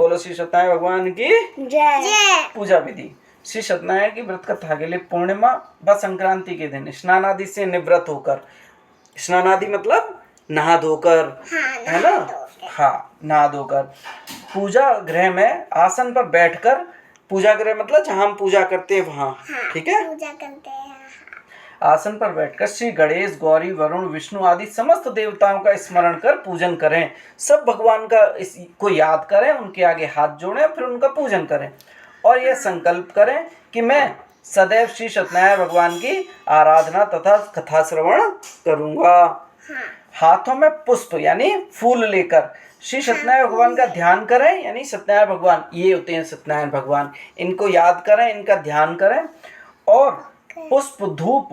बोलो श्री सत्यनारायण भगवान की जय। पूजा विधि। श्री सत्यनारायण की व्रत कथा के लिए पूर्णिमा व संक्रांति के दिन स्नान आदि से निवृत्त होकर, स्नान आदि मतलब नहा धोकर, है ना, हाँ, नहा धोकर पूजा गृह में आसन पर बैठकर, पूजा गृह मतलब जहाँ हम पूजा करते हैं वहाँ, ठीक है, पूजा करते हैं। आसन पर बैठकर श्री गणेश, गौरी, वरुण, विष्णु आदि समस्त देवताओं का स्मरण कर पूजन करें। सब भगवान का को याद करें, उनके आगे हाथ जोड़ें, फिर उनका पूजन करें और यह संकल्प करें कि मैं सदैव श्री सत्यनारायण भगवान की आराधना तथा कथा श्रवण करूंगा। हाथों में पुष्प यानी फूल लेकर श्री सत्यनारायण भगवान का ध्यान करें, यानी सत्यनारायण भगवान ये होते हैं सत्यनारायण भगवान, इनको याद करें, इनका ध्यान करें और पुष्प, धूप,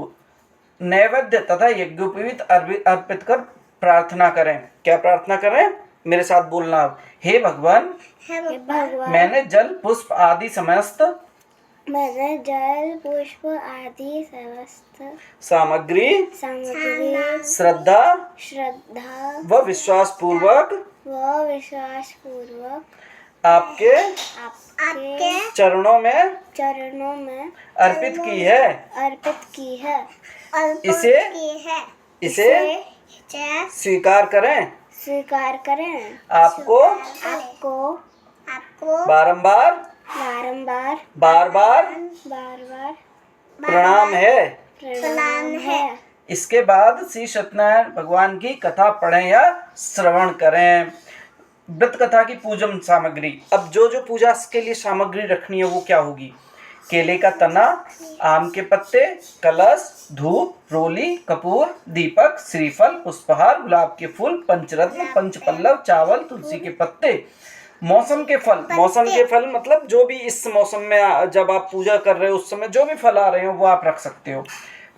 नैवेद्य तथा यज्ञोपवीत अर्पित कर प्रार्थना करें। क्या प्रार्थना करें? मेरे साथ बोलना अब। हे भगवान, मैंने जल पुष्प आदि समस्त सामग्री श्रद्धा व विश्वास पूर्वक आपके चरणों में अर्पित की है। इसे स्वीकार करें। आपको बार बार प्रणाम है। इसके बाद श्री सत्यनारायण भगवान की कथा पढ़ें या श्रवण करें। व्रत कथा की पूजन सामग्री। अब जो जो पूजा के लिए सामग्री रखनी है वो क्या होगी? केले का तना, आम के पत्ते, कलश, धूप, रोली, कपूर, दीपक, श्रीफल, पुष्पहार, गुलाब के फूल, पंचरत्न, पंचपल्लव, चावल, तुलसी के पत्ते, मौसम के फल मतलब जो भी इस मौसम में जब आप पूजा कर रहे हो उस समय जो भी फल आ रहे हो वो आप रख सकते हो।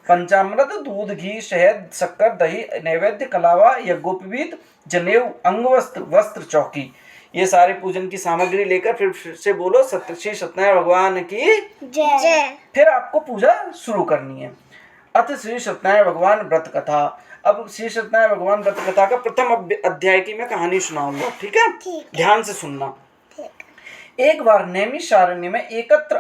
पंचामृत, दूध, घी, शहद, शक्कर, दही, नैवेद्य, कलावा, यज्ञोपवीत, जनेऊ, अंगवस्त्र, वस्त्र, चौकी, ये सारे पूजन की सामग्री लेकर फिर से बोलो श्री सत्यनारायण भगवान की जय। फिर आपको पूजा शुरू करनी है। अथ श्री सत्यनारायण भगवान व्रत कथा। अब श्री सत्यनारायण भगवान व्रत कथा का प्रथम अध्याय की मैं कहानी सुनाऊंगा, ठीक है? ध्यान से सुनना। एक बार नैमिषारण्य में एकत्र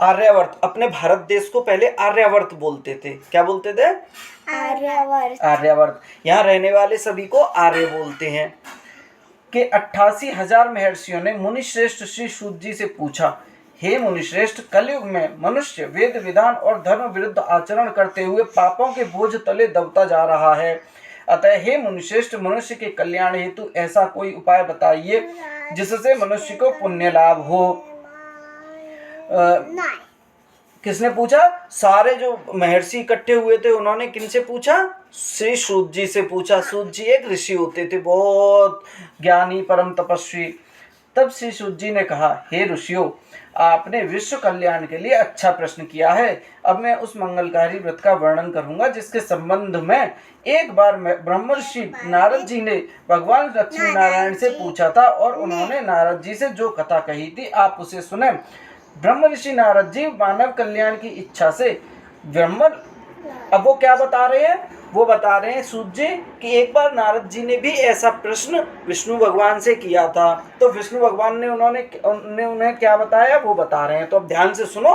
आर्यावर्त अपने भारत देश को पहले आर्यावर्त बोलते थे। क्या बोलते थे? आर्यावर्त। यहाँ रहने वाले सभी को आर्य बोलते हैं। के 88,000 महर्षियों ने मुनिश्रेष्ठ श्री सूत जी से पूछा, हे मुनिश्रेष्ठ, कलयुग में मनुष्य वेद विधान और धर्म विरुद्ध आचरण करते हुए पापों के बोझ तले दबता जा रहा है। अतः हे मुनिश्रेष्ठ, मनुष्य के कल्याण हेतु ऐसा कोई उपाय बताइए जिससे मनुष्य को पुण्य लाभ हो। किसने पूछा? सारे जो महर्षि इकट्ठे हुए थे उन्होंने किनसे पूछा? श्री सूत जी से पूछा। सूत जी एक ऋषि होते थे, बहुत ज्ञानी, परम तपस्वी। तब श्री सूत जी ने कहा, हे ऋषियों, आपने विश्व कल्याण के लिए अच्छा प्रश्न किया है। अब मैं उस मंगलकारी व्रत का वर्णन करूंगा जिसके संबंध में एक बार ब्रह्मर्षि नारद जी ने भगवान लक्ष्मी नारायण से पूछा था और उन्होंने नारद जी से जो कथा कही थी आप उसे सुने। ब्रह्म ऋषि नारद जी मानव कल्याण की इच्छा से अब वो क्या बता रहे हैं? वो बता रहे हैं सूत जी कि एक बार नारद जी ने भी ऐसा प्रश्न विष्णु भगवान से किया था, तो विष्णु भगवान ने उन्हें क्या बताया वो बता रहे हैं। तो अब ध्यान से सुनो।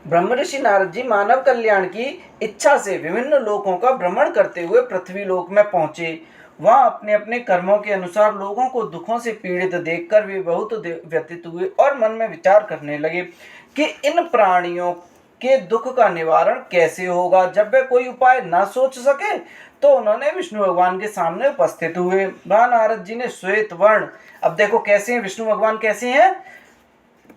ब्रह्म ऋषि नारद जी मानव कल्याण की इच्छा से विभिन्न लोकों का भ्रमण करते हुए पृथ्वी लोक में पहुंचे। वहाँ अपने अपने कर्मों के अनुसार लोगों को दुखों से पीड़ित देखकर वे बहुत व्यथित हुए और मन में विचार करने लगे कि इन प्राणियों के दुख का निवारण कैसे होगा। जब वे कोई उपाय ना सोच सके तो उन्होंने विष्णु भगवान के सामने उपस्थित हुए। वहाँ नारद जी ने श्वेत वर्ण, अब देखो कैसे हैं विष्णु भगवान, कैसे हैं?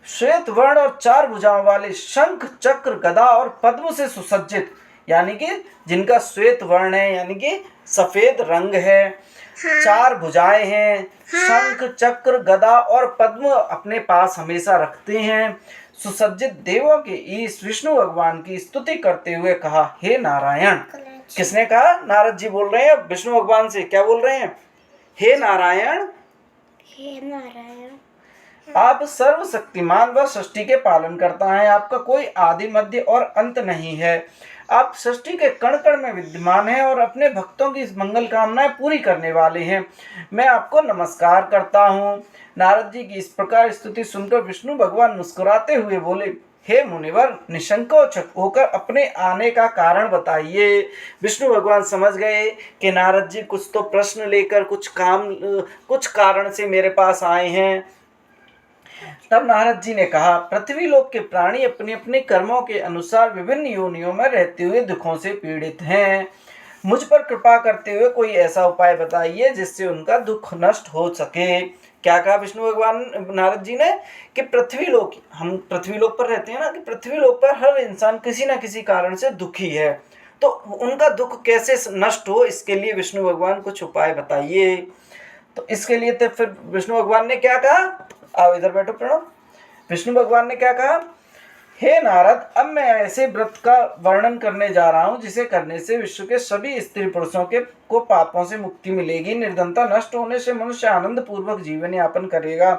श्वेत वर्ण और 4 भुजाओं वाले, शंख, चक्र, गदा और पद्म से सुसज्जित, यानी कि जिनका श्वेत वर्ण है यानी कि सफेद रंग है, 4 भुजाएं हैं, शंख, चक्र, गदा और पद्म अपने पास हमेशा रखते हैं, सुसज्जित देवों के ईश विष्णु भगवान की स्तुति करते हुए कहा, हे नारायण। किसने कहा? नारद जी बोल रहे हैं विष्णु भगवान से। क्या बोल रहे हैं? हे नारायण, आप सर्वशक्तिमान व सृष्टि के पालन करता है। आपका कोई आदि, मध्य और अंत नहीं है। आप सृष्टि के कण कण में विद्यमान हैं और अपने भक्तों की मंगल कामनाएं पूरी करने वाले हैं। मैं आपको नमस्कार करता हूँ। नारद जी की इस प्रकार स्तुति सुनकर विष्णु भगवान मुस्कुराते हुए बोले, हे मुनिवर, निसंकोच होकर अपने आने का कारण बताइए। विष्णु भगवान समझ गए कि नारद जी कुछ तो प्रश्न लेकर कुछ कारण से मेरे पास आए हैं। तब नारद जी ने कहा, पृथ्वी लोक के प्राणी अपने अपने कर्मों के अनुसार विभिन्न योनियों में रहते हुए दुखों से पीड़ित हैं। मुझ पर कृपा करते हुए कोई ऐसा उपाय बताइए जिससे उनका दुख नष्ट हो सके। क्या कहा विष्णु भगवान नारद जी ने कि हम पृथ्वी लोक पर रहते हैं ना, कि पृथ्वी लोक पर हर इंसान किसी न किसी कारण से दुखी है, तो उनका दुख कैसे नष्ट हो, इसके लिए विष्णु भगवान कुछ उपाय बताइए। तो इसके लिए तो फिर विष्णु भगवान ने क्या कहा, आओ इधर बैठो प्रणव। विष्णु भगवान ने क्या कहा, हे नारद, अब मैं ऐसे व्रत का वर्णन करने जा रहा हूँ जिसे करने से विश्व के सभी स्त्री पुरुषों को पापों से मुक्ति मिलेगी। निर्धनता नष्ट होने से मनुष्य आनंद पूर्वक जीवन यापन करेगा।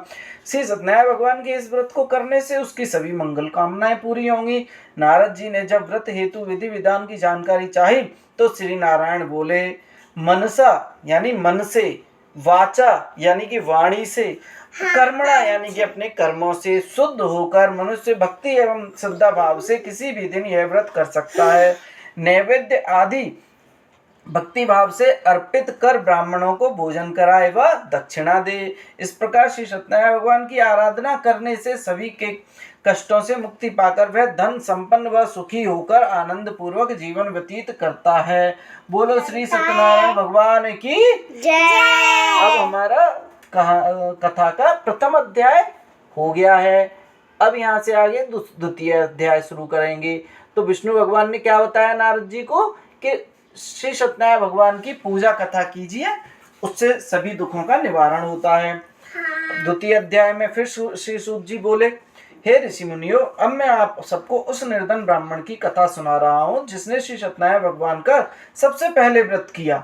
श्री सत्यनारायण भगवान के इस व्रत को करने से उसकी सभी मंगल कामनाएं पूरी होंगी। नारद जी ने जब व्रत हेतु विधि विधान की जानकारी चाही तो श्री नारायण बोले, मनसा यानी मन से, वाचा यानी कि वाणी से, कर्मणा यानी कि अपने कर्मों से शुद्ध होकर मनुष्य भक्ति एवं श्रद्धा भाव से किसी भी दिन यह व्रत कर सकता है। नैवेद्य आदि भक्ति भाव से अर्पित कर ब्राह्मणों को भोजन कराए व दक्षिणा दे। इस प्रकार श्री सत्यनारायण भगवान की आराधना करने से सभी के कष्टों से मुक्ति पाकर वह धन संपन्न व सुखी होकर आनंद पूर्वक जीवन व्यतीत करता है। बोलो श्री सत्यनारायण भगवान की जय। अब हमारा कथा का प्रथम अध्याय हो गया है। अब यहाँ से आगे द्वितीय अध्याय शुरू करेंगे। तो विष्णु भगवान ने क्या बताया नारद जी को कि श्री सत्यनारायण भगवान की पूजा कथा कीजिए, उससे सभी दुखों का निवारण होता है। द्वितीय अध्याय में फिर श्री सूत जी बोले, हे ऋषि मुनियों, अब मैं आप सबको उस निर्धन ब्राह्मण की कथा सुना रहा हूँ जिसने श्री सत्यनारायण भगवान का सबसे पहले व्रत किया।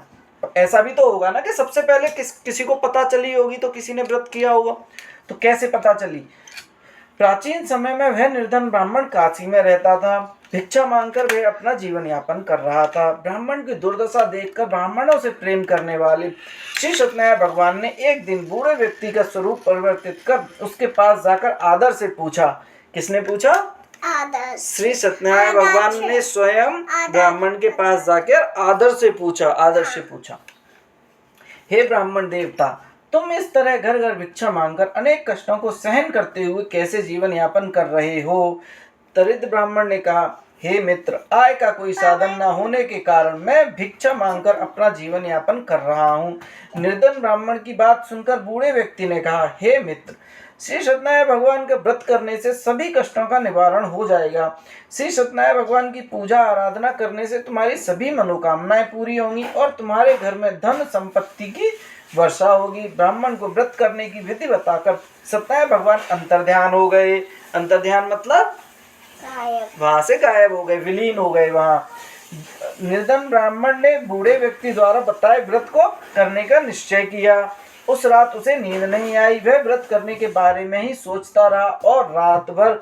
ऐसा भी तो होगा ना कि सबसे पहले किसी को पता चली होगी तो किसी ने व्रत किया होगा। तो कैसे पता चली? प्राचीन समय में वह निर्धन ब्राह्मण काशी में रहता था। भिक्षा मांगकर वह अपना जीवन यापन कर रहा था। ब्राह्मण की दुर्दशा देखकर ब्राह्मणों से प्रेम करने वाले श्री सत्यनारायण भगवान ने एक दिन बूढ़े व्यक्ति का स्वरूप परिवर्तित कर उसके पास जाकर आदर से पूछा। किसने पूछा? श्री सत्यनारायण भगवान ने स्वयं ब्राह्मण के पास जाकर आदर से पूछा, हे ब्राह्मण देवता, तुम इस तरह घर घर भिक्षा मांगकर अनेक कष्टों को सहन करते हुए कैसे जीवन यापन कर रहे हो? दरिद्र ब्राह्मण ने कहा, हे मित्र, आय का कोई साधन न होने के कारण मैं भिक्षा मांगकर अपना जीवन यापन कर रहा हूँ। निर्धन ब्राह्मण की बात सुनकर बूढ़े व्यक्ति ने कहा, हे मित्र, श्री सत्यनारायण भगवान का व्रत करने से सभी कष्टों का निवारण हो जाएगा। श्री सत्यनारायण भगवान की पूजा आराधना करने से तुम्हारी सभी मनोकामनाएं पूरी होंगी और तुम्हारे घर में धन संपत्ति की वर्षा होगी। ब्राह्मण को व्रत करने की विधि बताकर सत्यनारायण भगवान अंतर्ध्यान हो गए। अंतर्ध्यान मतलब वहां से गायब हो गए, विलीन हो गए वहां। निर्धन ब्राह्मण ने बूढ़े व्यक्ति द्वारा बताए व्रत को करने का निश्चय किया। उस रात उसे नींद नहीं आई। वह व्रत करने के बारे में ही सोचता रहा और रात भर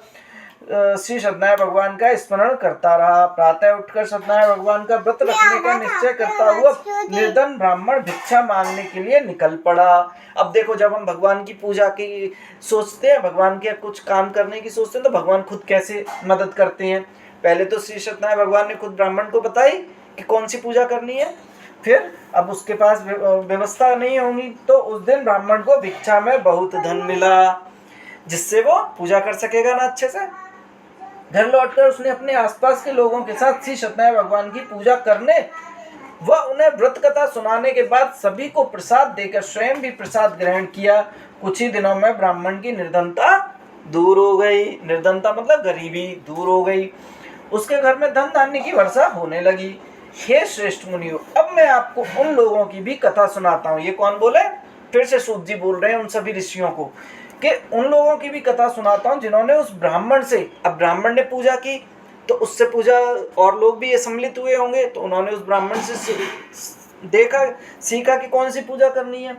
श्री सत्यनारायण भगवान का स्मरण करता रहा। प्रातः उठकर सत्यनारायण भगवान का व्रत रखने का निश्चय करता हुआ निर्धन ब्राह्मण भिक्षा मांगने के लिए निकल पड़ा। अब देखो, जब हम भगवान की पूजा की सोचते हैं, भगवान के कुछ काम करने की सोचते हैं, तो भगवान खुद कैसे मदद करते हैं। पहले तो श्री सत्यनारायण भगवान ने खुद ब्राह्मण को बताई कि कौन सी पूजा करनी है। फिर अब उसके पास व्यवस्था नहीं होगी तो उस दिन ब्राह्मण को भिक्षा में बहुत धन मिला, जिससे वो पूजा कर सकेगा ना अच्छे से। घर लौटकर उसने अपने आसपास के लोगों के साथ श्री सत्यनारायण भगवान की पूजा करने व उन्हें व्रत कथा सुनाने के बाद सभी को प्रसाद देकर स्वयं भी प्रसाद ग्रहण किया। कुछ ही दिनों में ब्राह्मण की निर्धनता दूर हो गई। निर्धनता मतलब गरीबी दूर हो गई। उसके घर में धन धान्य की वर्षा होने लगी। हे श्रेष्ठ मुनियों, अब मैं आपको उन लोगों की भी कथा सुनाता हूँ। ये कौन बोले? फिर से सूत जी बोल रहे हैं उन सभी ऋषियों को कि उन लोगों की भी कथा सुनाता हूँ जिन्होंने उस ब्राह्मण से, अब ब्राह्मण ने पूजा की तो उससे पूजा और लोग भी सम्मिलित हुए होंगे, तो उन्होंने उस ब्राह्मण से देखा, सीखा कि कौन सी पूजा करनी है।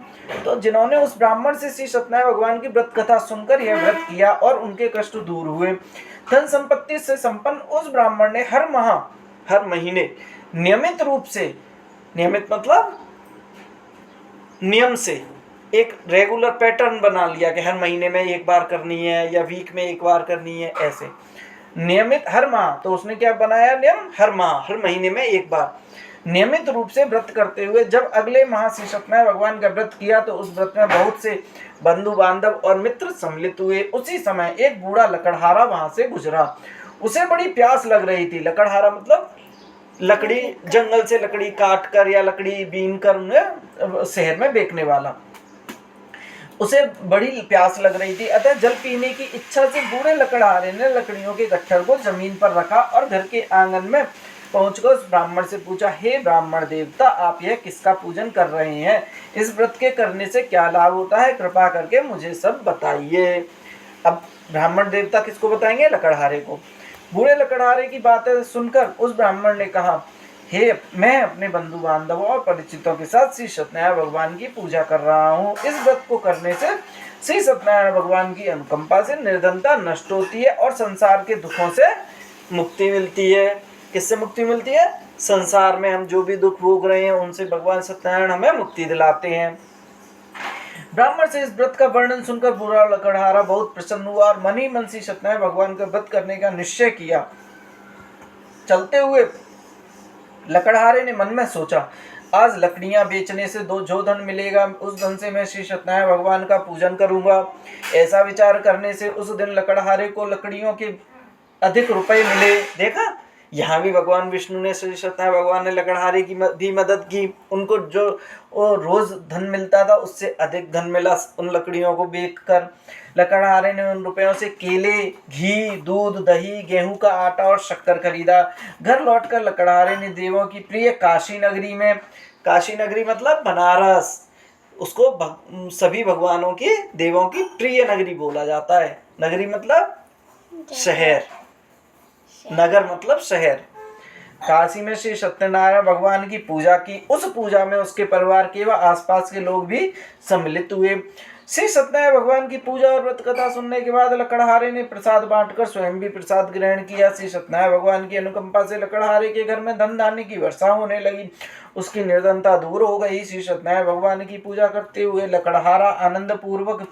तो जिन्होंने उस ब्राह्मण से श्री सत्यनारायण भगवान की व्रत कथा सुनकर यह व्रत किया और उनके कष्ट दूर हुए। धन संपत्ति से संपन्न उस ब्राह्मण ने हर महीने नियमित रूप से, नियमित मतलब नियम से, एक रेगुलर पैटर्न बना लिया कि हर महीने में एक बार करनी है या वीक में एक बार करनी है, ऐसे नियमित हर माह। तो उसने क्या बनाया नियम, हर माह, हर महीने में एक बार नियमित रूप से व्रत करते हुए जब अगले माह श्री सत्यनारायण भगवान का व्रत किया तो उस व्रत में बहुत से बंधु बांधव और मित्र सम्मिलित हुए। उसी समय एक बूढ़ा लकड़हारा वहां से गुजरा। उसे बड़ी प्यास लग रही थी। लकड़हारा मतलब लकड़ी, जंगल से लकड़ी काट कर या लकड़ी बीन कर उन्हें शहर में बेचने वाला। उसे बड़ी प्यास लग रही थी, अतः जल पीने की इच्छा से बूढ़े लकड़हारे ने लकड़ियों के गट्ठर को जमीन पर रखा और घर के आंगन में पहुंचकर उस ब्राह्मण से पूछा, हे ब्राह्मण देवता, आप यह किसका पूजन कर रहे हैं? इस व्रत के करने से क्या लाभ होता है? कृपा करके मुझे सब बताइए। अब ब्राह्मण देवता किसको बताएंगे? लकड़हारे को। बूढ़े लकड़हारे की बातें सुनकर उस ब्राह्मण ने कहा, हे, मैं अपने बंधु बांधवों और परिचितों के साथ श्री सत्यनारायण भगवान की पूजा कर रहा हूँ। इस व्रत को करने से श्री सत्यनारायण भगवान की अनुकंपा से निर्धनता नष्ट होती है और संसार के दुखों से मुक्ति मिलती है। किससे मुक्ति मिलती है? संसार में हम जो भी दुख भोग रहे हैं उनसे भगवान सत्यनारायण हमें मुक्ति दिलाते हैं। ब्राह्मण से इस व्रत का वर्णन सुनकर बूढ़ा लकड़हारा बहुत प्रसन्न हुआ और मन ही मन श्री सत्यनारायण भगवान का व्रत करने का निश्चय किया। चलते हुए लकड़हारे ने मन में सोचा, आज लकड़ियां बेचने से जो धन मिलेगा उस धन से मैं श्री सत्यनारायण भगवान का पूजन करूंगा। ऐसा विचार करने से उस दिन लकड़हारे को लकड़ियों के अधिक रुपए मिले। देखा, यहाँ भी भगवान विष्णु ने, श्री सत्यनारायण भगवान ने लकड़हारे की भी मदद की। उनको जो रोज धन मिलता था उससे अधिक धन मिला उन लकड़ियों को बेचकर। लकड़हारे ने उन रुपयों से केले, घी, दूध, दही, गेहूं का आटा और शक्कर खरीदा। घर लौटकर लकड़हारे ने देवों की प्रिय काशी नगरी में, काशी नगरी मतलब बनारस, उसको सभी भगवानों की, देवों की प्रिय नगरी बोला जाता है। नगरी मतलब शहर, नगर मतलब शहर। काशी में श्री सत्यनारायण भगवान की पूजा की। उस पूजा में उसके परिवार के व आसपास के लोग भी सम्मिलित हुए। श्री सत्यनारायण भगवान की पूजा और व्रत कथा सुनने के बाद लकड़हारे ने प्रसाद बांटकर स्वयं भी प्रसाद ग्रहण किया। श्री सत्यनारायण भगवान की अनुकंपा से लकड़हारे के घर में धन धान्य की वर्षा होने लगी। उसकी निर्धनता दूर हो गई। श्री सत्यनारायण भगवान की पूजा करते हुए लकड़हारा आनंद पूर्वक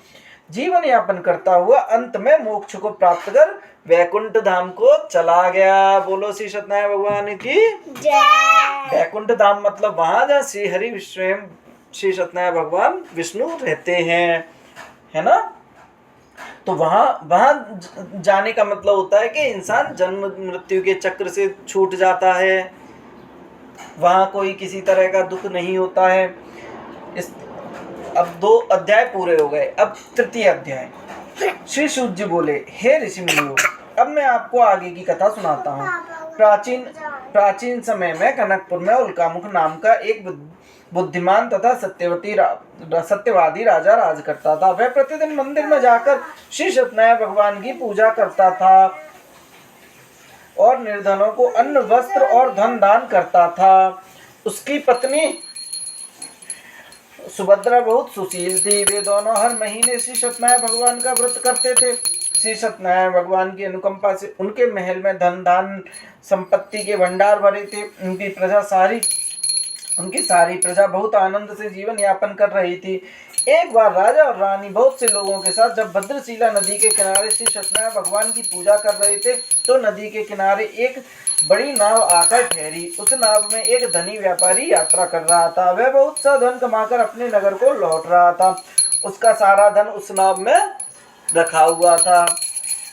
जीवन यापन करता हुआ अंत में मोक्ष को प्राप्त कर वैकुंठ धाम को चला गया। बोलो श्री सत्यनारायण भगवान की जय। वैकुंठ धाम मतलब वहां जहाँ श्री हरि स्वयं श्री सत्यनारायण भगवान विष्णु रहते हैं, है ना। तो वहां जाने का मतलब होता है कि इंसान जन्म मृत्यु के चक्र से छूट जाता है। वहां कोई किसी तरह का दुख नहीं होता है। अब 2 अध्याय पूरे हो गए। अब तृतीय अध्याय। श्री सूत जी बोले, हे ऋषि मुनियों, अब मैं आपको आगे की कथा सुनाता हूँ। प्राचीन समय में कनकपुर में उल्कामुख नाम का एक बुद्धिमान तथा सत्यवादी राजा राज करता था। वह प्रतिदिन मंदिर में जाकर श्री सत्यनारायण भगवान की पूजा करता था और निर्धनों को अन्न, वस्त्र और धन दान करता था। उसकी पत्नी सुभद्रा बहुत सुशील थी। वे दोनों हर महीने श्री सत्यनारायण भगवान का व्रत करते थे। श्री सत्यनारायण भगवान की अनुकंपा से उनके महल में धन धान संपत्ति के भंडार भरे थे। उनकी सारी प्रजा बहुत आनंद से जीवन यापन कर रही थी। एक बार राजा और रानी बहुत से लोगों के साथ जब भद्रशिला नदी के किनारे श्री सत्यनारायण भगवान की पूजा कर रहे थे तो नदी के किनारे एक बड़ी नाव आकर ठहरी। उस नाव में एक धनी व्यापारी यात्रा कर रहा था। वह बहुत सा धन कमाकर अपने नगर को लौट रहा था। उसका सारा धन उस नाव में रखा हुआ था।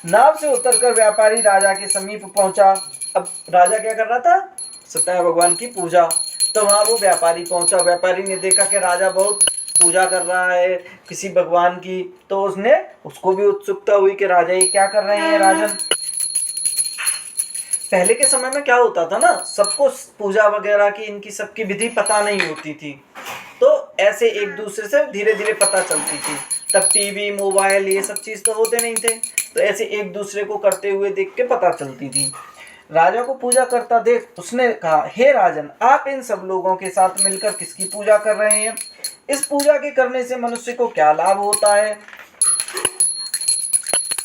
नाव से उतरकर व्यापारी राजा के समीप पहुंचा। अब राजा क्या कर रहा था? सत्यनारायण भगवान की पूजा। तो वहां वो व्यापारी पहुंचा। व्यापारी ने देखा कि राजा बहुत पूजा कर रहा है किसी भगवान की, तो उसको भी उत्सुकता हुई कि राजा ये क्या कर रहे हैं राजन। पहले के समय में क्या होता था ना, सबको पूजा वगैरह की इनकी सबकी विधि पता नहीं होती थी, तो ऐसे एक दूसरे से धीरे धीरे पता चलती थी। तब टीवी, मोबाइल ये सब चीज तो होते नहीं थे, तो ऐसे एक दूसरे को करते हुए देख के पता चलती थी। राजा को पूजा करता देख उसने कहा, हे राजन, आप इन सब लोगों के साथ मिलकर किसकी पूजा कर रहे हैं? इस पूजा के करने से मनुष्य को क्या लाभ होता है?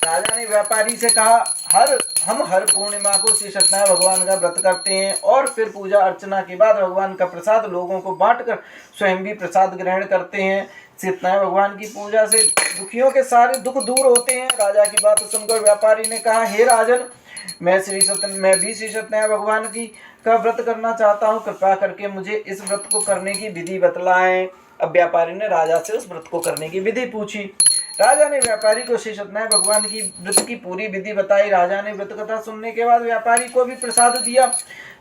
राजा ने व्यापारी से कहा, हर हम हर पूर्णिमा को श्री सत्यनारायण भगवान का व्रत करते हैं और फिर पूजा अर्चना के बाद भगवान का प्रसाद लोगों को बांटकर स्वयं भी प्रसाद ग्रहण करते हैं। सत्यनारायण भगवान की पूजा से दुखियों के सारे दुख दूर होते हैं। राजा की बात सुनकर व्यापारी ने कहा, हे राजन, मैं भी श्री सत्यनारायण भगवान की का व्रत करना चाहता हूँ, कृपा करके मुझे इस व्रत को करने की विधि बतलाएं। अब व्यापारी ने राजा से उस व्रत को करने की विधि पूछी। राजा ने व्यापारी को श्री सत्यनारायण भगवान की व्रत की पूरी विधि बताई। राजा ने व्रत कथा सुनने के बाद व्यापारी को भी प्रसाद दिया।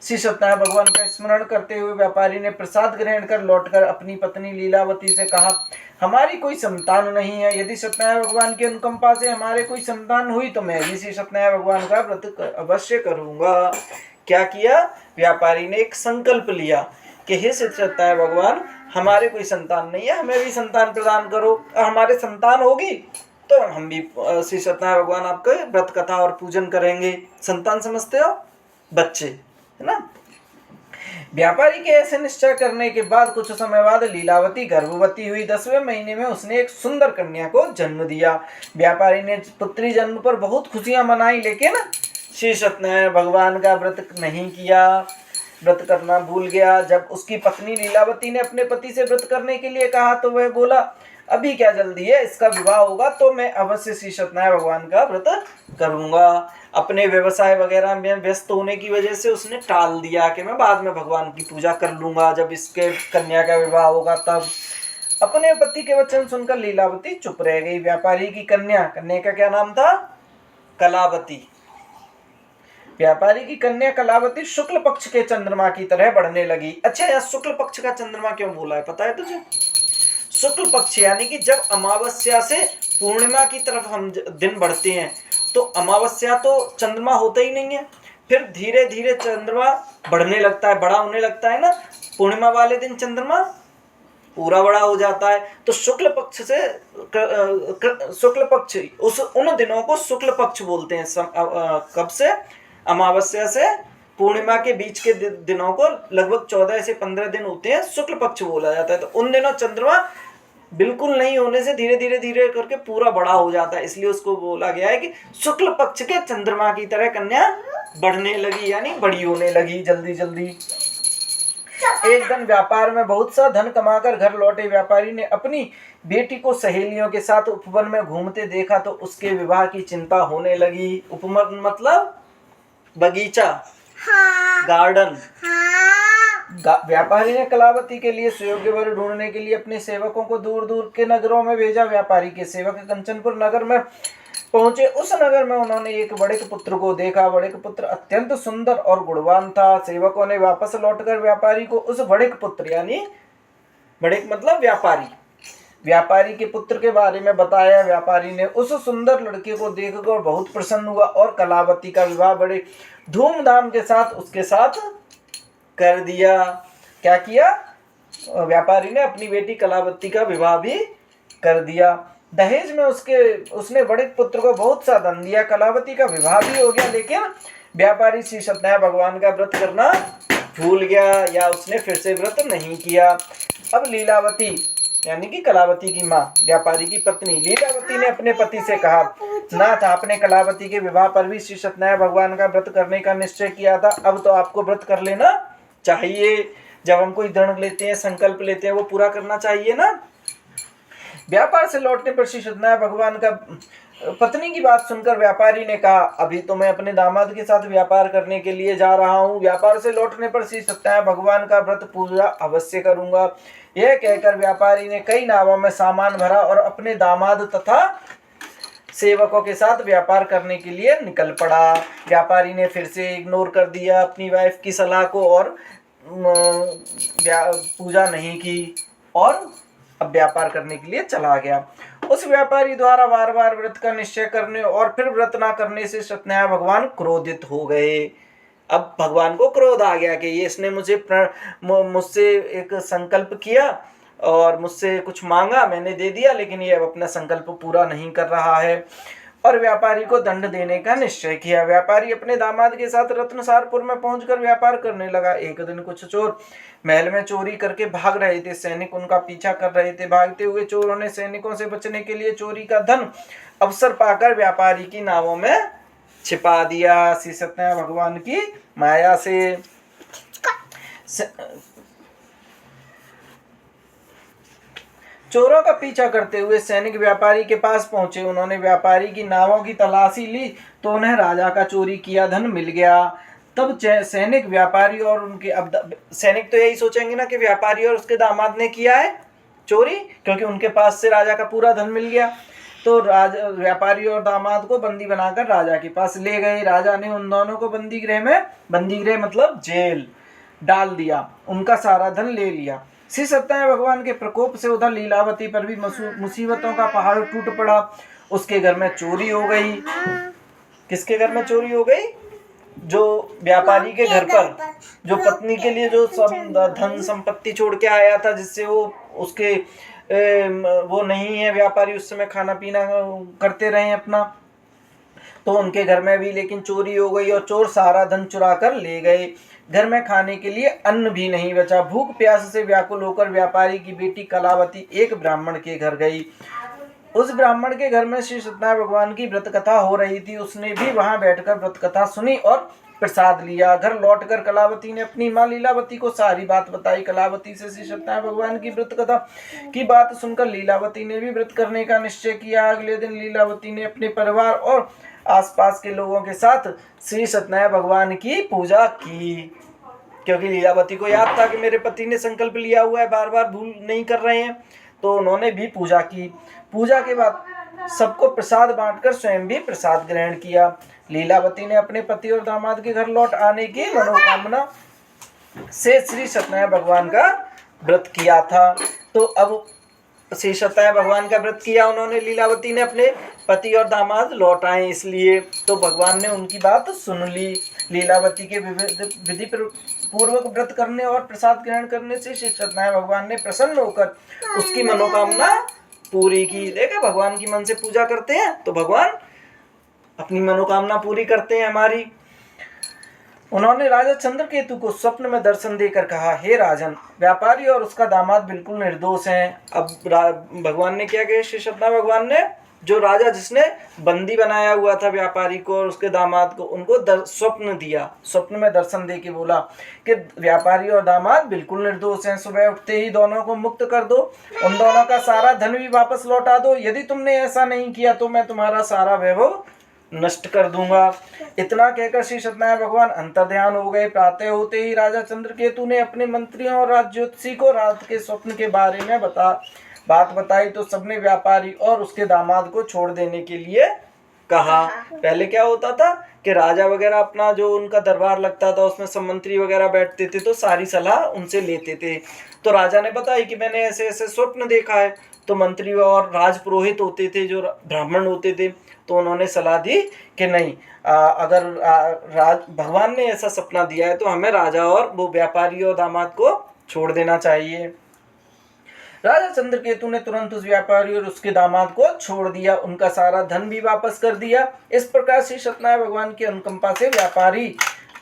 श्री सत्यनारायण भगवान का स्मरण करते हुए व्यापारी ने प्रसाद ग्रहण कर लौटकर अपनी पत्नी लीलावती से कहा, हमारी कोई संतान नहीं है, यदि सत्यनारायण भगवान की अनुकंपा से हमारे कोई संतान हुई तो मैं भी श्री सत्यनारायण भगवान का व्रत अवश्य करूंगा। क्या किया? व्यापारी ने एक संकल्प लिया कि हे श्री सत्यनारायण भगवान, हमारे कोई संतान नहीं है, हमें भी संतान प्रदान करो, और हमारे संतान होगी तो हम भी श्री सत्यनारायण भगवान आपके व्रत कथा और पूजन करेंगे। संतान समझते हो? बच्चे, है ना। व्यापारी के ऐसे निश्चय करने के बाद कुछ समय बाद लीलावती गर्भवती हुई। 10वें महीने में उसने एक सुंदर कन्या को जन्म दिया। व्यापारी ने पुत्री जन्म पर बहुत खुशियां मनाई, लेकिन श्री सत्यनारायण भगवान का व्रत नहीं किया, व्रत करना भूल गया। जब उसकी पत्नी लीलावती ने अपने पति से व्रत करने के लिए कहा तो वह बोला, अभी क्या जल्दी है, इसका विवाह होगा तो मैं अवश्य श्री सत्यनारायण भगवान का व्रत करूंगा। अपने व्यवसाय वगैरह में व्यस्त होने की वजह से उसने टाल दिया कि मैं बाद में भगवान की पूजा कर लूंगा, जब इसके कन्या का विवाह होगा तब। अपने पति के वचन सुनकर लीलावती चुप रह गई। व्यापारी की कन्या का क्या नाम था? कलावती। व्यापारी की कन्या कलावती शुक्ल पक्ष के चंद्रमा की तरह बढ़ने लगी। अच्छा, यह शुक्ल पक्ष का चंद्रमा क्यों बोला है पता है तुझे? शुक्ल पक्ष यानी कि जब अमावस्या से पूर्णिमा की तरफ हम दिन बढ़ते हैं तो अमावस्या तो चंद्रमा होता ही नहीं है, फिर धीरे धीरे चंद्रमा बढ़ने लगता है, बड़ा होने लगता है ना। पूर्णिमा वाले दिन चंद्रमा पूरा बड़ा हो जाता है। तो शुक्ल पक्ष से शुक्ल पक्ष उन दिनों को शुक्ल पक्ष बोलते हैं। कब से? अमावस्या से पूर्णिमा के बीच के दिनों को लगभग 14 से 15 दिन होते हैं, शुक्ल पक्ष बोला जाता है। तो उन दिनों चंद्रमा बिल्कुल नहीं होने से धीरे धीरे करके पूरा बड़ा हो जाता है, इसलिए उसको बोला गया है कि शुक्ल पक्ष के चंद्रमा की तरह कन्या बढ़ने लगी, यानी बड़ी होने लगी जल्दी जल्दी। एक दिन व्यापार में बहुत सा धन कमाकर घर लौटे व्यापारी ने अपनी बेटी को सहेलियों के साथ उपवन में घूमते देखा तो उसके विवाह की चिंता होने लगी। उपवन मतलब बगीचा, हाँ, गार्डन। हाँ। व्यापारी ने कलावती के लिए सुयोग्य वर ढूंढने के लिए अपने सेवकों को दूर दूर के नगरों में भेजा। व्यापारी के सेवक कंचनपुर नगर में पहुंचे। उस नगर में उन्होंने एक बड़े पुत्र को देखा। बड़े पुत्र अत्यंत सुंदर और गुणवान था। सेवकों ने वापस लौटकर व्यापारी को उस बड़े पुत्र यानी बड़े मतलब व्यापारी के पुत्र के बारे में बताया। व्यापारी ने उस सुंदर लड़के को देखकर बहुत प्रसन्न हुआ और कलावती का विवाह बड़े धूमधाम के साथ उसके साथ कर दिया। क्या किया? व्यापारी ने अपनी बेटी कलावती का विवाह भी कर दिया। दहेज में उसने बड़े पुत्र को बहुत सा धन दिया। कलावती का विवाह भी हो गया, लेकिन व्यापारी श्री सत्यनारायण भगवान का व्रत करना भूल गया या उसने फिर से व्रत नहीं किया। अब लीलावती यानी कि कलावती की माँ, व्यापारी की पत्नी लीलावती ने अपने पति से कहा, नाथ, आपने कलावती के विवाह पर भी श्री सत्यनारायण भगवान का व्रत करने का निश्चय किया था, अब तो आपको व्रत कर लेना चाहिए। जब हम कोई दृढ़ लेते हैं, संकल्प लेते हैं, वो पूरा करना चाहिए ना। व्यापार से लौटने पर श्री सत्यनारायण भगवान का पत्नी की बात सुनकर व्यापारी ने कहा, अभी तो मैं अपने दामाद के साथ व्यापार करने के लिए जा रहा हूँ, व्यापार से लौटने पर श्री सत्यनारायण भगवान का व्रत पूजा अवश्य करूंगा। यह कहकर व्यापारी ने कई नावों में सामान भरा और अपने दामाद तथा सेवकों के साथ व्यापार करने के लिए निकल पड़ा। व्यापारी ने फिर से इग्नोर कर दिया अपनी वाइफ की सलाह को और पूजा नहीं की और अब व्यापार करने के लिए चला गया। उस व्यापारी द्वारा बार बार व्रत का निश्चय करने और फिर व्रत ना करने से सत्यनारायण भगवान क्रोधित हो गए। अब भगवान को क्रोध आ गया कि ये इसने मुझसे एक संकल्प किया और मुझसे कुछ मांगा, मैंने दे दिया, लेकिन ये अब अपना संकल्प पूरा नहीं कर रहा है और व्यापारी को दंड देने का निश्चय किया। व्यापारी अपने दामाद के साथ रत्नसारपुर में पहुंचकर व्यापार करने लगा। एक दिन कुछ चोर महल में चोरी करके भाग रहे थे। सैनिक उनका पीछा कर रहे थे। भागते हुए चोरों ने सैनिकों से बचने के लिए चोरी का धन अवसर पाकर व्यापारी की नावों में छिपा दिया श्री सत्यनारायण भगवान की माया से। चोरों का पीछा करते हुए सैनिक व्यापारी के पास पहुंचे। उन्होंने व्यापारी की नावों की तलाशी ली तो उन्हें राजा का चोरी किया धन मिल गया। तब सैनिक व्यापारी और उनके, अब सैनिक तो यही सोचेंगे ना कि व्यापारी और उसके दामाद ने किया है चोरी, क्योंकि उनके पास से राजा का पूरा धन मिल गया। तो व्यापारी और दामाद को बंदी बनाकर राजा के पास ले गए। राजा ने उन दोनों को बंदी गृह मतलब जेल डाल दिया, उनका सारा धन ले लिया। श्री सत्यनारायण भगवान के प्रकोप से उधर लीलावती पर भी मुसीबतों का पहाड़ टूट पड़ा। उसके घर में चोरी हो गई। किसके घर में चोरी हो गई? जो व्यापारी के घर पर, जो पत्नी के लिए जो धन संपत्ति छोड़ के आया था, जिससे वो उसके वो नहीं है व्यापारी, उस समय खाना पीना करते रहे अपना, तो उनके घर में भी लेकिन चोरी हो गई और चोर सारा धन चुरा कर ले गए। घर में खाने के लिए अन्न भी नहीं बचा। भूख प्यास से व्याकुल होकर व्यापारी की बेटी कलावती एक ब्राह्मण के घर गई। उस ब्राह्मण के घर में श्री सत्यनारायण भगवान की व्रत कथा हो रही थी। उसने भी वहां बैठकर व्रत कथा सुनी और प्रसाद लिया। घर लौटकर कलावती ने अपनी माँ लीलावती को सारी बात बताई। कलावती से श्री सत्यनारायण भगवान की व्रत कथा की बात सुनकर लीलावती ने भी व्रत करने का निश्चय किया। अगले दिन लीलावती ने अपने परिवार और आसपास के लोगों के साथ श्री सत्यनारायण भगवान की पूजा की, क्योंकि लीलावती को याद था कि मेरे पति ने संकल्प लिया हुआ है, बार बार भूल नहीं कर रहे हैं, तो उन्होंने भी पूजा की। पूजा के बाद सबको प्रसाद बांटकर स्वयं भी प्रसाद ग्रहण किया। लीलावती ने अपने पति और दामाद के घर लौट आने की मनोकामना से श्री सत्यनारायण भगवान का व्रत किया था। तो अब श्री सत्यनारायण भगवान का व्रत किया उन्होंने, लीलावती ने, अपने पति और दामाद लौट आए इसलिए, तो भगवान ने उनकी बात सुन ली। लीलावती के विधि पूर्वक व्रत करने और प्रसाद ग्रहण करने से श्री सत्यनारायण भगवान ने प्रसन्न होकर उसकी मनोकामना पूरी की। देखा, भगवान की मन से पूजा करते हैं तो भगवान अपनी मनोकामना पूरी करते हैं हमारी। उन्होंने राजा चंद्रकेतु को स्वप्न में दर्शन देकर कहा, हे राजन, व्यापारी और उसका दामाद बिल्कुल निर्दोष हैं। अब भगवान ने क्या किया? श्री सत्यनारायण भगवान ने जो राजा जिसने बंदी बनाया हुआ था व्यापारी को और उसके दामाद को, उनको स्वप्न दिया। स्वप्न में दर्शन दे के बोला कि व्यापारी और दामाद बिल्कुल निर्दोष हैं। सुबह उठते ही दोनों को मुक्त कर दो, उन दोनों का सारा धन भी वापस लौटा दो। यदि तुमने ऐसा नहीं किया तो मैं तुम्हारा सारा वैभव नष्ट कर दूंगा। इतना कहकर श्री सत्यनारायण भगवान अंतर्ध्यान हो गए। प्रातः होते ही राजा चंद्रकेतु ने अपने मंत्रियों और राज्योत्सी को रात के स्वप्न के बारे में बात बताई, तो सबने व्यापारी और उसके दामाद को छोड़ देने के लिए कहा। पहले क्या होता था कि राजा वगैरह अपना जो उनका दरबार लगता था उसमें सब मंत्री वगैरह बैठते थे, तो सारी सलाह उनसे लेते थे। तो राजा ने बताया कि मैंने ऐसे ऐसे स्वप्न देखा है। तो मंत्री और राजपुरोहित होते थे, जो ब्राह्मण होते थे, तो उन्होंने सलाह दी कि नहीं, अगर भगवान ने ऐसा सपना दिया है तो हमें राजा और वो व्यापारी और दामाद को छोड़ देना चाहिए। राजा चंद्रकेतु ने तुरंत उस व्यापारी और उसके दामाद को छोड़ दिया, उनका सारा धन भी वापस कर दिया। इस प्रकार श्री सत्यनारायण भगवान की अनुकंपा से व्यापारी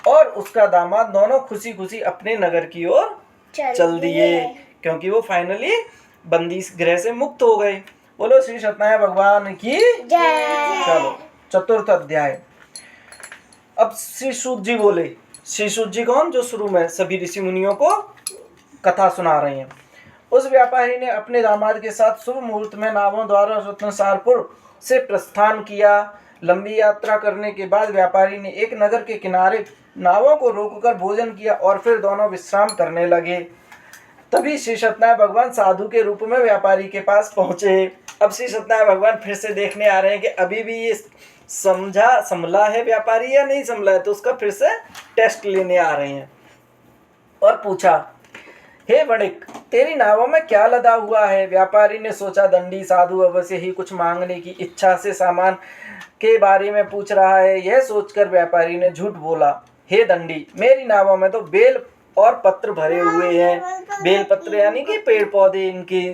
और उसका दामाद दोनों खुशी खुशी अपने नगर की ओर चल दिए, क्योंकि वो फाइनली बंदी गृह से मुक्त हो गए। बोलो श्री सत्यनारायण भगवान की जय। चलो चतुर्थ अध्याय। अब श्री सूत जी बोले। श्री सूत जी कौन? जो शुरू में सभी ऋषि मुनियों को कथा सुना रहे हैं। उस व्यापारी ने अपने दामाद के साथ शुभ मुहूर्त में नावों द्वारा रत्नसारपुर से प्रस्थान किया। लंबी यात्रा करने के बाद व्यापारी ने एक नगर के किनारे नावों को रोककर भोजन किया और फिर दोनों विश्राम करने लगे। तभी श्री सत्यनारायण भगवान साधु के रूप में व्यापारी के पास पहुंचे। अब श्री सत्यनारायण भगवान फिर से देखने आ रहे हैं कि अभी भी ये संभला है व्यापारी या नहीं संभला है, तो उसका फिर से टेस्ट लेने आ रहे हैं और पूछा, हे वणिक, तेरी नावों में क्या लदा हुआ है? व्यापारी ने सोचा, दंडी साधु अवश्य ही कुछ मांगने की इच्छा से सामान के बारे में पूछ रहा है। यह सोचकर व्यापारी ने झूठ बोला, हे दंडी, मेरी नावों में तो बेल और पत्र भरे हुए हैं। बेल पत्र यानी कि पेड़ पौधे, इनकी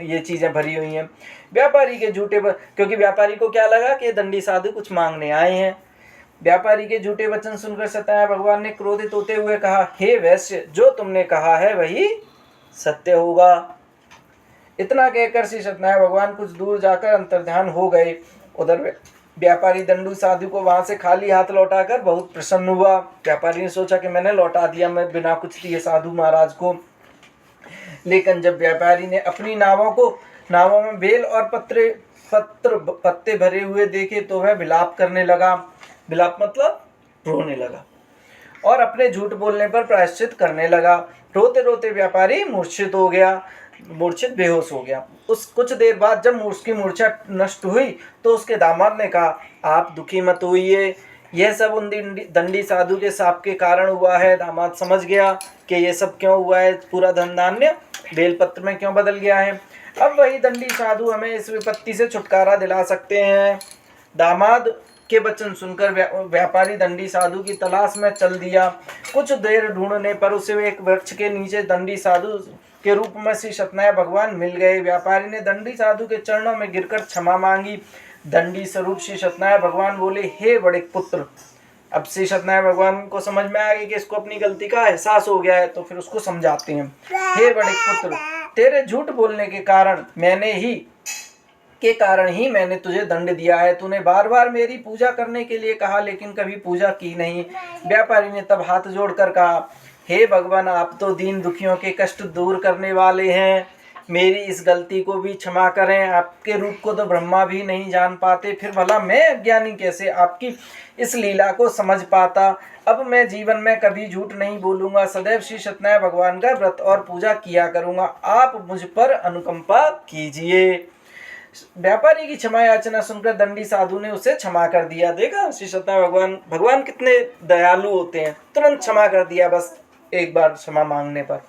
ये चीजें भरी हुई हैं। व्यापारी के झूठे क्योंकि व्यापारी को क्या लगा कि दंडी साधु कुछ मांगने आए हैं। व्यापारी के झूठे वचन सुनकर सत्यनारायण भगवान ने क्रोधित होते हुए कहा, हे वैश्य, जो तुमने कहा है वही सत्य होगा। इतना कहकर श्री सत्यनारायण भगवान कुछ दूर जाकर अंतर्ध्यान हो गए। उधर व्यापारी दंडू साधु को वहां से खाली हाथ लौटाकर बहुत प्रसन्न हुआ। व्यापारी ने सोचा कि मैंने लौटा दिया, मैं बिना कुछ दिए साधु महाराज को। लेकिन जब व्यापारी ने अपनी नावों में बेल और पत्ते भरे हुए देखे तो वह विलाप करने लगा। विलाप मतलब रोने लगा और अपने झूठ बोलने पर प्रायश्चित करने लगा। रोते रोते व्यापारी मूर्छित बेहोश हो गया। उस कुछ देर बाद जब उसकी मूर्छा नष्ट हुई तो उसके दामाद ने कहा, आप दुखी मत होइए, यह सब उन दंडी साधु के शाप के कारण हुआ है। दामाद समझ गया कि ये सब क्यों हुआ है, पूरा धन धान्य बेलपत्र में क्यों बदल गया है। अब वही दंडी साधु हमें इस विपत्ति से छुटकारा दिला सकते हैं। दामाद के वचन सुनकर व्यापारी दंडी साधु की तलाश में चल दिया। कुछ देर ढूंढने पर उसे एक वृक्ष के नीचे दंडी साधु के रूप में श्री सत्यनारायण भगवान मिल गए। व्यापारी ने दंडी साधु के चरणों में गिरकर क्षमा मांगी। दंडी स्वरूप श्री सत्यनारायण भगवान बोले, हे बड़े पुत्र। अब श्री सत्यनारायण भगवान को समझ में आ गया कि इसको अपनी गलती का एहसास हो गया है, तो फिर उसको समझाते हैं। हे बड़े पुत्र, तेरे झूठ बोलने के कारण मैंने तुझे दंड दिया है। तूने बार बार मेरी पूजा करने के लिए कहा लेकिन कभी पूजा की नहीं। व्यापारी ने तब हाथ जोड़कर कहा, हे भगवान, आप तो दीन दुखियों के कष्ट दूर करने वाले हैं, मेरी इस गलती को भी क्षमा करें। आपके रूप को तो ब्रह्मा भी नहीं जान पाते, फिर भला मैं अज्ञानी कैसे आपकी इस लीला को समझ पाता। अब मैं जीवन में कभी झूठ नहीं बोलूंगा, सदैव श्री सत्यनारायण भगवान का व्रत और पूजा किया करूंगा। आप मुझ पर अनुकंपा कीजिए। व्यापारी की क्षमा याचना सुनकर दंडी साधु ने उसे क्षमा कर दिया। देखा श्री सत्यनारायण भगवान कितने दयालु होते हैं, तुरंत क्षमा कर दिया बस एक बार क्षमा मांगने पर।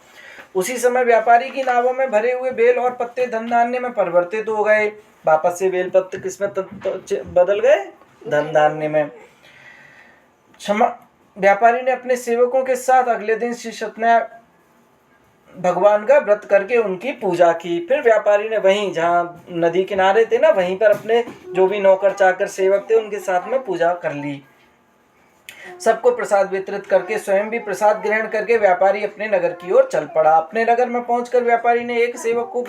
उसी समय व्यापारी की नावों में भरे हुए बेल और पत्ते धन धान्य में परिवर्तित हो गए। वापस से बेल पत्ते किसमें बदल गए? धन धान्य में। व्यापारी ने अपने सेवकों के साथ अगले दिन श्री सत्यनारायण भगवान का व्रत करके उनकी पूजा की। फिर व्यापारी ने वहीं जहाँ नदी किनारे थे ना, वहीं पर अपने जो भी नौकर चाकर सेवक थे उनके साथ में पूजा कर ली। सबको प्रसाद वितरित करके स्वयं भी प्रसाद ग्रहण करके व्यापारी अपने नगर की ओर चल पड़ा। अपने नगर में पहुंचकर व्यापारी ने एक सेवक को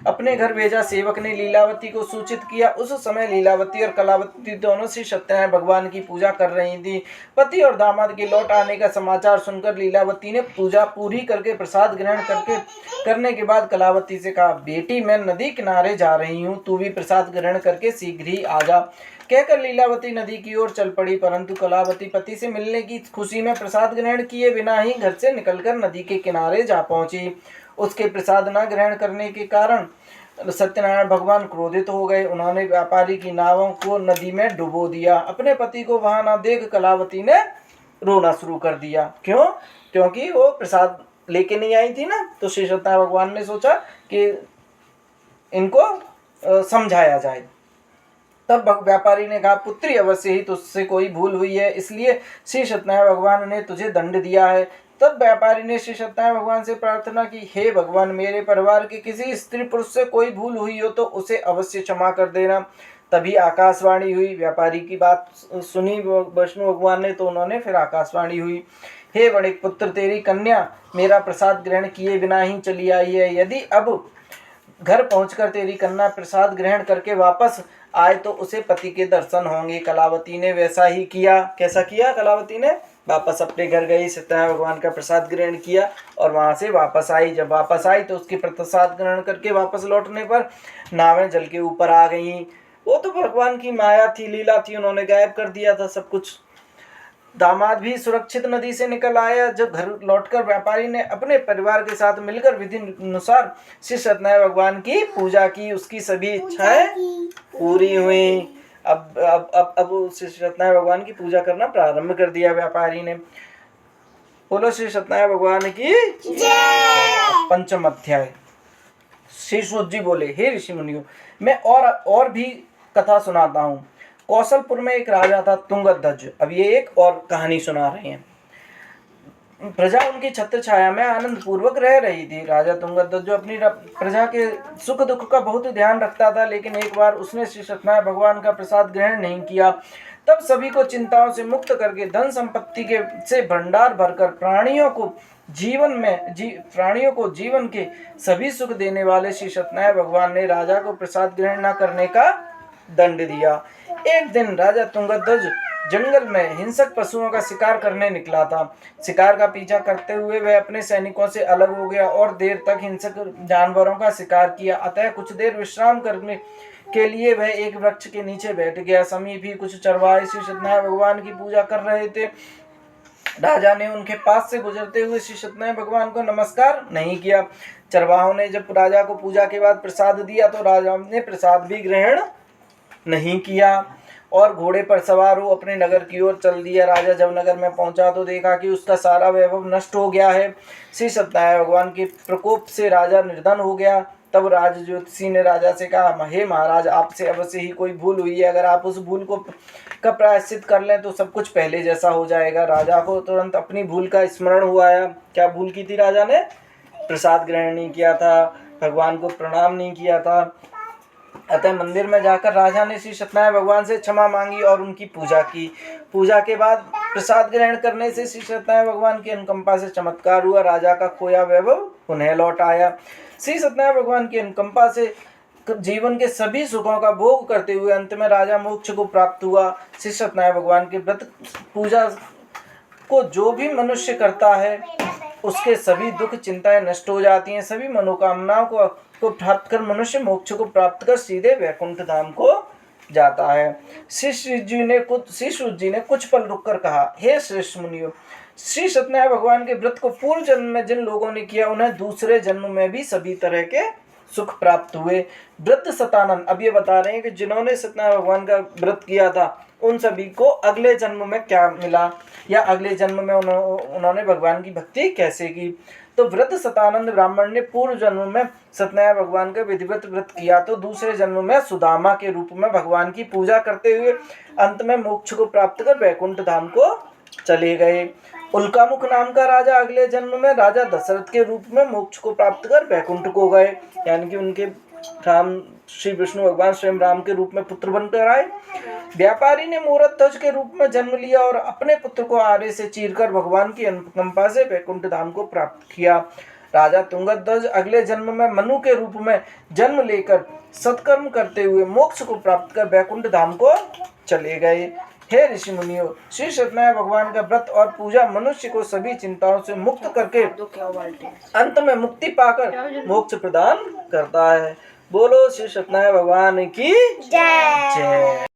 अपने घर भेजा। सेवक ने लीलावती को सूचित किया। उस समय लीलावती और कलावती दोनों श्री सत्यनारायण भगवान की पूजा कर रही थी। पति और दामाद के लौट आने का समाचार सुनकर लीलावती ने पूजा पूरी करके प्रसाद ग्रहण करने के बाद कलावती से कहा, बेटी, मैं नदी किनारे जा रही हूँ, तू भी प्रसाद ग्रहण करके शीघ्र ही आ जा। कहकर लीलावती नदी की ओर चल पड़ी, परंतु कलावती पति से मिलने की खुशी में प्रसाद ग्रहण किए बिना ही घर से निकलकर नदी के किनारे जा पहुंची। उसके प्रसाद न ग्रहण करने के कारण सत्यनारायण भगवान क्रोधित हो गए। उन्होंने व्यापारी की नावों को नदी में डुबो दिया। अपने पति को वहां न देख कलावती ने रोना शुरू कर दिया। क्यों? क्योंकि वो प्रसाद लेके नहीं आई थी ना, तो श्री सत्यनारायण भगवान ने सोचा कि इनको समझाया जाए। तब व्यापारी ने कहा, पुत्री, अवश्य ही तुझसे कोई भूल हुई है, इसलिए श्री सत्यनारायण भगवान ने तुझे दंड दिया है। तब व्यापारी ने श्री सत्यनारायण भगवान से प्रार्थना की, हे भगवान, मेरे परिवार के किसी स्त्री पुरुष से कोई भूल हुई हो तो उसे अवश्य क्षमा कर देना। तभी आकाशवाणी हुई। व्यापारी की बात सुनी विष्णु भगवान ने, तो उन्होंने फिर आकाशवाणी हुई, हे बड़े पुत्र, तेरी कन्या मेरा प्रसाद ग्रहण किए बिना ही चली आई है। यदि अब घर पहुंचकर तेरी कन्या प्रसाद ग्रहण करके वापस आए तो उसे पति के दर्शन होंगे। कलावती ने वैसा ही किया। कैसा किया? कलावती ने वापस अपने घर गई, सत्यनारायण भगवान का प्रसाद ग्रहण किया और वहां से वापस आई। जब वापस आई तो उसके प्रसाद ग्रहण करके वापस लौटने पर नावें जल के ऊपर आ गईं। वो तो भगवान की माया थी, लीला थी, उन्होंने गायब कर दिया था सब कुछ। दामाद भी सुरक्षित नदी से निकल आया। जब घर लौटकर व्यापारी ने अपने परिवार के साथ मिलकर विधि अनुसार श्री सत्यनारायण भगवान की पूजा की। उसकी सभी इच्छाएं पूरी हुई। अब श्री सत्यनारायण भगवान की पूजा करना प्रारंभ कर दिया व्यापारी ने। बोलो श्री सत्यनारायण भगवान की जय। पंचम अध्याय। श्री सूत जी बोले, हे ऋषि मुनियों, मैं और भी कथा सुनाता हूँ। कौशलपुर में एक राजा था, तुंगध्वज। अब ये एक और कहानी सुना रहे हैं। प्रजा उनकी छत्र छाया में आनंद पूर्वक रह रही थी। राजा तुंगध्वज जो अपनी प्रजा के सुख दुख का बहुत ध्यान रखता था, लेकिन एक बार उसने श्री सत्यनारायण भगवान का प्रसाद ग्रहण नहीं किया। तब सभी को चिंताओं से मुक्त करके धन संपत्ति से भंडार भरकर प्राणियों को जीवन के सभी सुख देने वाले श्री सत्यनारायण भगवान ने राजा को प्रसाद ग्रहण न करने का दंड दिया। एक दिन राजा तुंगध्वज जंगल में हिंसक पशुओं का शिकार करने निकला था। शिकार का पीछा करते हुए वह अपने सैनिकों से अलग हो गया और देर तक हिंसक जानवरों का शिकार किया। अतः कुछ देर विश्राम करने के लिए वह एक वृक्ष के नीचे बैठ गया। समीप ही कुछ चरवाहे श्री सत्यनारायण भगवान की पूजा कर रहे थे। राजा ने उनके पास से गुजरते हुए श्री सत्यनारायण भगवान को नमस्कार नहीं किया। चरवाहों ने जब राजा को पूजा के बाद प्रसाद दिया तो राजा ने प्रसाद भी ग्रहण नहीं किया और घोड़े पर सवार हो अपने नगर की ओर चल दिया। राजा जब नगर में पहुंचा तो देखा कि उसका सारा वैभव नष्ट हो गया है। श्री सत्यनारायण भगवान के प्रकोप से राजा निर्धन हो गया। तब राज ज्योतिषी ने राजा से कहा, हे महाराज, आपसे अवश्य ही कोई भूल हुई है। अगर आप उस भूल का प्रायश्चित कर लें तो सब कुछ पहले जैसा हो जाएगा। राजा को तुरंत अपनी भूल का स्मरण हुआ। क्या भूल की थी? राजा ने प्रसाद ग्रहण नहीं किया था, भगवान को प्रणाम नहीं किया था। अतः मंदिर में जाकर राजा ने श्री सत्यनारायण भगवान से क्षमा मांगी और उनकी पूजा की। पूजा के बाद प्रसाद ग्रहण करने से श्री सत्यनारायण भगवान की अनुकंपा से चमत्कार हुआ। राजा का खोया वैभव पुनः लौट आया। श्री सत्यनारायण भगवान की अनुकंपा से जीवन के सभी सुखों का भोग करते हुए अंत में राजा मोक्ष को प्राप्त हुआ। श्री सत्यनारायण भगवान के व्रत पूजा को जो भी मनुष्य करता है उसके सभी दुख चिंताएं नष्ट हो जाती हैं। सभी मनोकामनाओं को प्राप्त कर मनुष्य मोक्ष को प्राप्त कर सीधे वैकुंठ धाम को जाता है। श्री सूत जी ने कुछ पल रुककर कहा, हे श्रेष्ठ मुनियों, श्री सत्यनारायण भगवान के व्रत को पूर्व जन्म में जिन लोगों ने किया उन्हें दूसरे जन्म में भी सभी तरह के सुख प्राप्त हुए। व्रत सतानंद अब ये बता रहे हैं कि जिन्होंने सत्यनारायण भगवान का व्रत किया था उन सभी को अगले जन्म में क्या मिला या अगले जन्म में उन्होंने भगवान की भक्ति कैसे की। तो व्रत सतानंद ब्राह्मण ने पूर्व जन्म में सत्यनारायण भगवान का विधिवत व्रत किया तो दूसरे जन्म में सुदामा के रूप में भगवान की पूजा करते हुए अंत में मोक्ष को प्राप्त कर वैकुंठ धाम को चले गए। उल्कामुख नाम का राजा अगले जन्म में राजा दशरथ के रूप में मोक्ष को प्राप्त कर वैकुंठ को गए। यानी कि उनके राम श्री विष्णु भगवान स्वयं राम के रूप में पुत्र बनकर आए। व्यापारी ने मूरध्वज के रूप में जन्म लिया और अपने पुत्र को आरे से चीरकर भगवान की अनुकंपा से वैकुंठ धाम को प्राप्त किया। राजा तुंगध्वज अगले जन्म में मनु के रूप में जन्म लेकर सत्कर्म करते हुए मोक्ष को प्राप्त कर वैकुंठ धाम को चले गए। हे ऋषि मुनियों, श्री सत्यनारायण भगवान का व्रत और पूजा मनुष्य को सभी चिंताओं से मुक्त करके अंत में मुक्ति पाकर मोक्ष प्रदान करता है। बोलो श्री सत्यनारायण भगवान की जय।